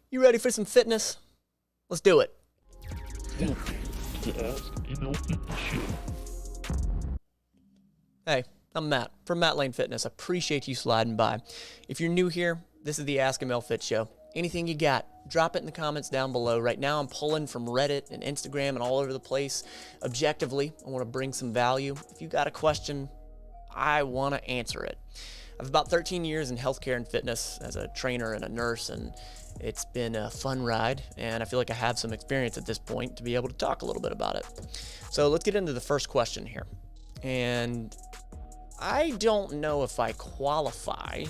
You ready for some fitness? Let's do it. Hey, I'm Matt from Matt Lane Fitness. Appreciate you sliding by. If you're new here, this is the Ask ML Fit Show. Anything you got, drop it in the comments down below. Right now, I'm pulling from Reddit and Instagram and all over the place. Objectively, I want to bring some value. If you got a question, I want to answer it. I have about 13 years in healthcare and fitness as a trainer and a nurse, and it's been a fun ride, and I feel like I have some experience at this point to be able to talk a little bit about it. So let's get into the first question here. And I don't know if I qualify,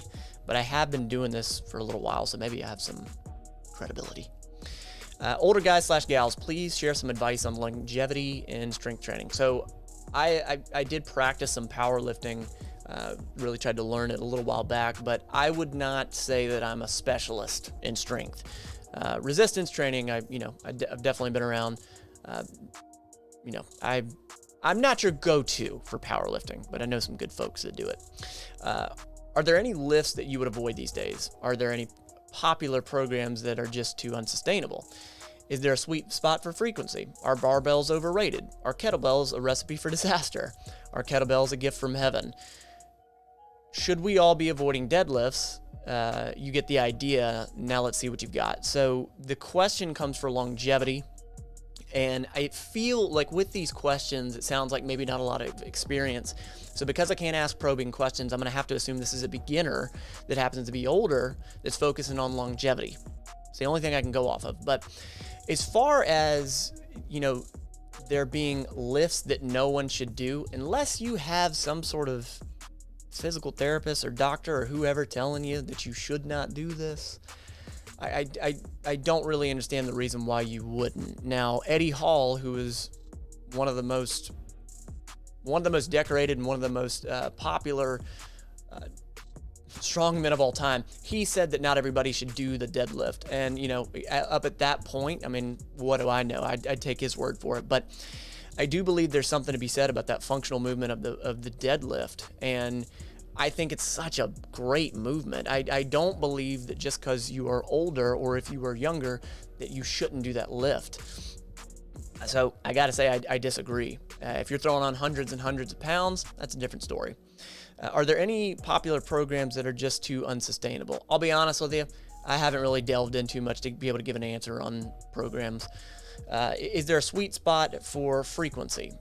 but I have been doing this for a little while, so maybe I have some credibility. Older guys / gals, please share some advice on longevity in strength training. So I did practice some powerlifting, really tried to learn it a little while back, but I would not say that I'm a specialist in strength. Resistance training, I've definitely been around. I'm not your go-to for powerlifting, but I know some good folks that do it. Are there any lifts that you would avoid these days? Are there any popular programs that are just too unsustainable? Is there a sweet spot for frequency? Are barbells overrated? Are kettlebells a recipe for disaster? Are kettlebells a gift from heaven? Should we all be avoiding deadlifts? You get the idea. Now let's see what you've got. So the question comes for longevity. And I feel like with these questions, it sounds like maybe not a lot of experience. So because I can't ask probing questions, I'm going to have to assume this is a beginner that happens to be older that's focusing on longevity. It's the only thing I can go off of. But as far as, there being lifts that no one should do, unless you have some sort of physical therapist or doctor or whoever telling you that you should not do this, I don't really understand the reason why you wouldn't. Now, Eddie Hall, who is one of the most decorated and one of the most popular strongmen of all time, he said that not everybody should do the deadlift. And, up at that point, I mean, what do I know? I'd take his word for it. But I do believe there's something to be said about that functional movement of the deadlift. And I think it's such a great movement. I don't believe that just because you are older or if you are younger that you shouldn't do that lift. So I got to say, I disagree. If you're throwing on hundreds and hundreds of pounds, that's a different story. Are there any popular programs that are just too unsustainable? I'll be honest with you, I haven't really delved in too much to be able to give an answer on programs. Is there a sweet spot for frequency?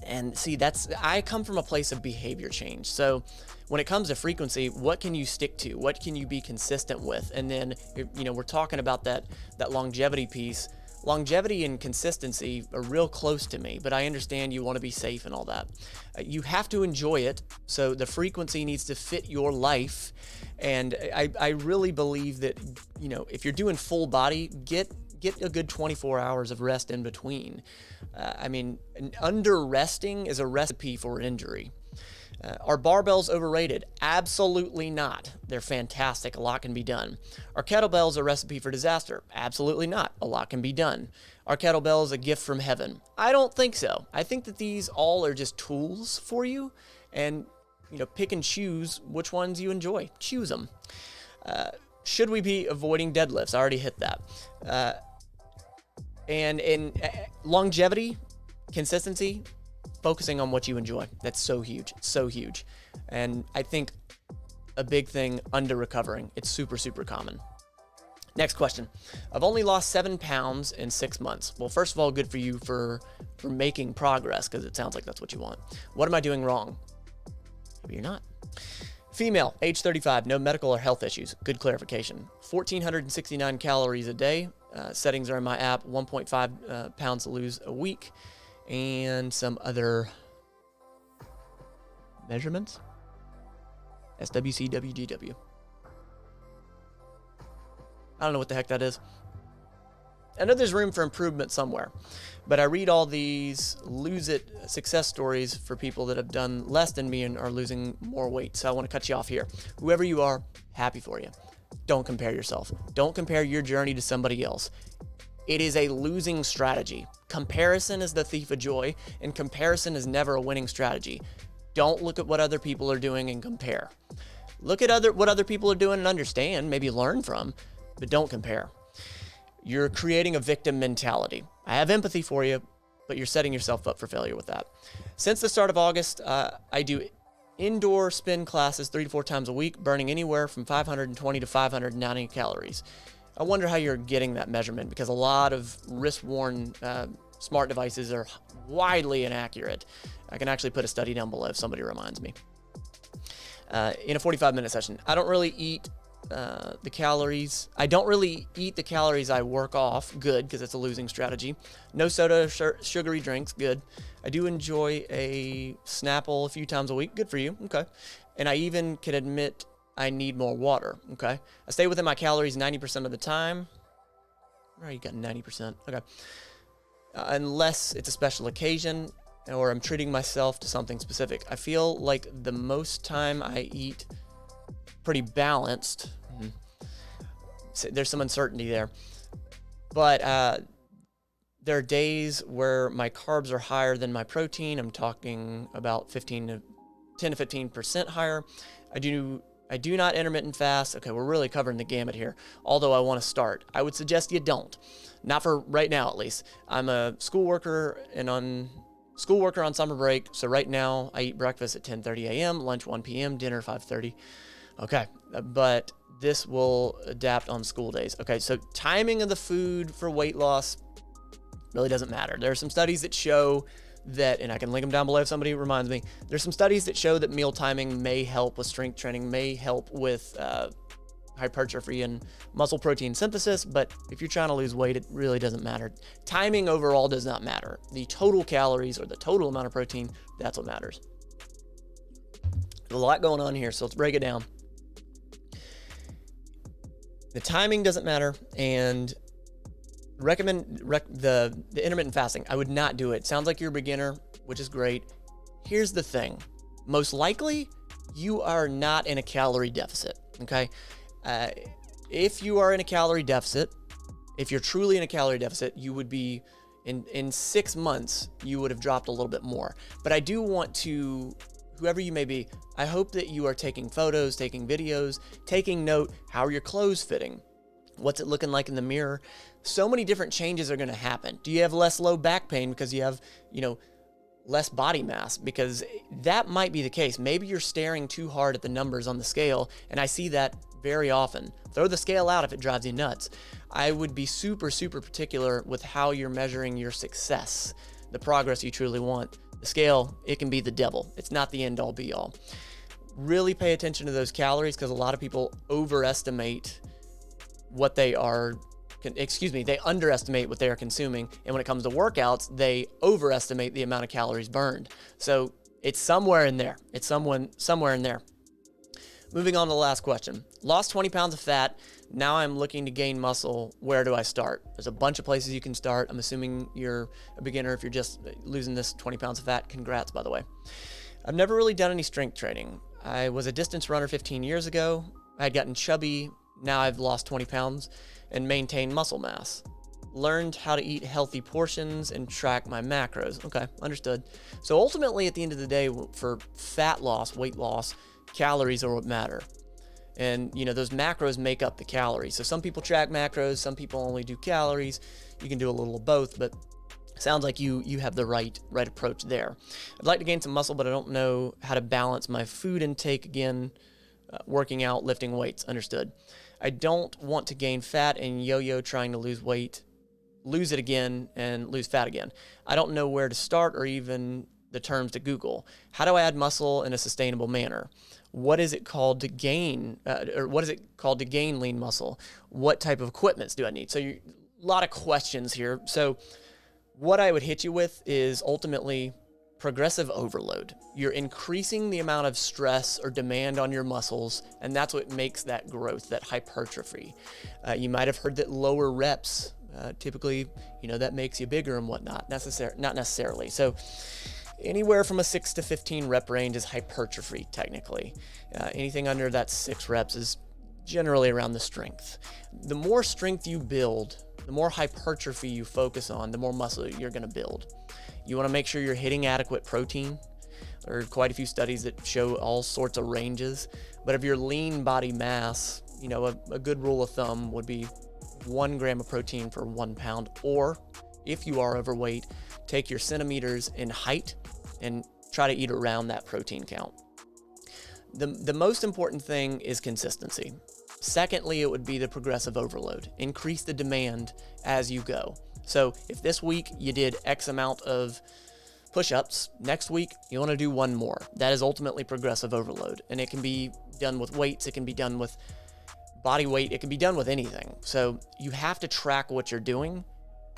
And see, I come from a place of behavior change. So when it comes to frequency, what can you stick to? What can you be consistent with? And then, we're talking about that longevity piece. Longevity and consistency are real close to me, but I understand you want to be safe and all that. You have to enjoy it. So the frequency needs to fit your life. And I really believe that, if you're doing full body, get a good 24 hours of rest in between. Under resting is a recipe for injury. Are barbells overrated? Absolutely not. They're fantastic. A lot can be done. Are kettlebells a recipe for disaster? Absolutely not. A lot can be done. Are kettlebells a gift from heaven? I don't think so. I think that these all are just tools for you, and pick and choose which ones you enjoy. Choose them. Should we be avoiding deadlifts? I already hit that. And in longevity, consistency, focusing on what you enjoy. That's so huge, so huge. And I think a big thing, under recovering. It's super, super common. Next question. I've only lost 7 pounds in 6 months. Well, first of all, good for you for making progress, because it sounds like that's what you want. What am I doing wrong? Maybe you're not. Female, age 35, no medical or health issues. Good clarification. 1,469 calories a day. Settings are in my app. 1.5 pounds to lose a week. And some other measurements. SWC, WGW. I don't know what the heck that is. I know there's room for improvement somewhere, but I read all these lose it success stories for people that have done less than me and are losing more weight. So I want to cut you off here. Whoever you are, happy for you. Don't compare yourself. Don't compare your journey to somebody else. It is a losing strategy. Comparison is the thief of joy, and comparison is never a winning strategy. Don't look at what other people are doing and compare. Look at what other people are doing and understand, maybe learn from, but don't compare. You're creating a victim mentality. I have empathy for you, but you're setting yourself up for failure with that. Since the start of August, I do indoor spin classes 3 to 4 times a week, burning anywhere from 520 to 590 calories. I wonder how you're getting that measurement, because a lot of wrist-worn smart devices are widely inaccurate. I can actually put a study down below if somebody reminds me. In a 45-minute session, I don't really eat the calories. I don't really eat the calories I work off. Good, because it's a losing strategy. No soda, sugary drinks. Good. I do enjoy a Snapple a few times a week. Good for you. Okay. And I even can admit I need more water. Okay. I stay within my calories 90% of the time. All right, you got 90%. Okay. Unless it's a special occasion or I'm treating myself to something specific. I feel like the most time I eat pretty balanced. So there's some uncertainty there. But there are days where my carbs are higher than my protein. I'm talking about 10 to 15% higher. I do not intermittent fast. Okay, we're really covering the gamut here. Although I want to start, I would suggest you don't. Not for right now, at least. I'm a school worker on summer break. So right now I eat breakfast at 10:30 a.m., lunch 1 p.m., dinner 5:30. Okay, but this will adapt on school days. Okay, so timing of the food for weight loss really doesn't matter. There are some studies that show that, and I can link them down below if somebody reminds me, there's some studies that show that meal timing may help with strength training, may help with hypertrophy and muscle protein synthesis, but if you're trying to lose weight, it really doesn't matter. Timing overall does not matter. The total calories or the total amount of protein, that's what matters. There's a lot going on here, so let's break it down. The timing doesn't matter, and the intermittent fasting. I would not do it. Sounds like you're a beginner, which is great. Here's the thing. Most likely, you are not in a calorie deficit, okay? If you are in a calorie deficit, if you're truly in a calorie deficit, you would be, in 6 months, you would have dropped a little bit more. But I do want to, whoever you may be, I hope that you are taking photos, taking videos, taking note. How are your clothes fitting? What's it looking like in the mirror? So many different changes are going to happen. Do you have less low back pain because you have, less body mass? Because that might be the case. Maybe you're staring too hard at the numbers on the scale, and I see that very often. Throw the scale out if it drives you nuts. I would be super, super particular with how you're measuring your success, the progress you truly want. The scale, it can be the devil. It's not the end all be all. Really pay attention to those calories, because a lot of people overestimate what they underestimate what they are consuming. And when it comes to workouts, they overestimate the amount of calories burned. So it's somewhere in there. It's somewhere in there. Moving on to the last question. Lost 20 pounds of fat. Now I'm looking to gain muscle. Where do I start? There's a bunch of places you can start. I'm assuming you're a beginner. If you're just losing this 20 pounds of fat, congrats, by the way. I've never really done any strength training. I was a distance runner 15 years ago. I had gotten chubby. Now I've lost 20 pounds and maintained muscle mass. Learned how to eat healthy portions and track my macros. Okay, understood. So ultimately, at the end of the day, for fat loss, weight loss, calories are what matter. And, those macros make up the calories. So some people track macros, some people only do calories. You can do a little of both, but sounds like you have the right approach there. I'd like to gain some muscle, but I don't know how to balance my food intake again, working out, lifting weights. Understood. I don't want to gain fat and yo-yo trying to lose weight, lose it again, and lose fat again. I don't know where to start or even the terms to Google. How do I add muscle in a sustainable manner? What is it called to gain, lean muscle? What type of equipments do I need? So a lot of questions here. So what I would hit you with is ultimately progressive overload. You're increasing the amount of stress or demand on your muscles, and that's what makes that growth, that hypertrophy. You might have heard that lower reps, typically, that makes you bigger and whatnot. Not necessarily. So anywhere from a 6 to 15 rep range is hypertrophy, technically. Anything under that 6 reps is generally around the strength. The more strength you build, the more hypertrophy you focus on, the more muscle you're going to build. You want to make sure you're hitting adequate protein. There are quite a few studies that show all sorts of ranges. But if you're lean body mass, a good rule of thumb would be 1 gram of protein for 1 pound, or if you are overweight, take your centimeters in height and try to eat around that protein count. The most important thing is consistency. Secondly, it would be the progressive overload. Increase the demand as you go. So if this week you did X amount of push-ups, next week you want to do 1 more. That is ultimately progressive overload. And it can be done with weights, it can be done with body weight, it can be done with anything. So you have to track what you're doing,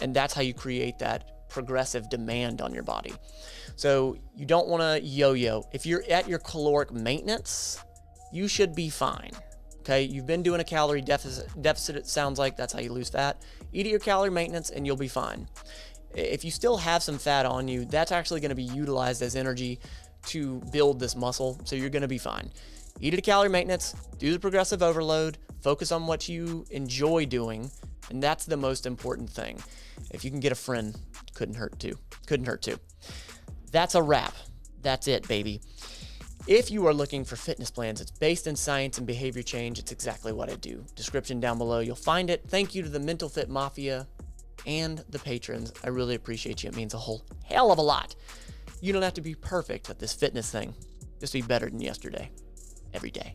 and that's how you create that progressive demand on your body. So you don't want to yo-yo. If you're at your caloric maintenance, you should be fine. Okay, you've been doing a calorie deficit, it sounds like. That's how you lose fat. Eat at your calorie maintenance and you'll be fine. If you still have some fat on you, that's actually going to be utilized as energy to build this muscle, so you're going to be fine. Eat at a calorie maintenance, do the progressive overload, focus on what you enjoy doing, and that's the most important thing. If you can get a friend, couldn't hurt too. That's a wrap. That's it, baby. If you are looking for fitness plans, it's based in science and behavior change. It's exactly what I do. Description down below. You'll find it. Thank you to the Mental Fit Mafia and the patrons. I really appreciate you. It means a whole hell of a lot. You don't have to be perfect at this fitness thing. Just be better than yesterday. Every day.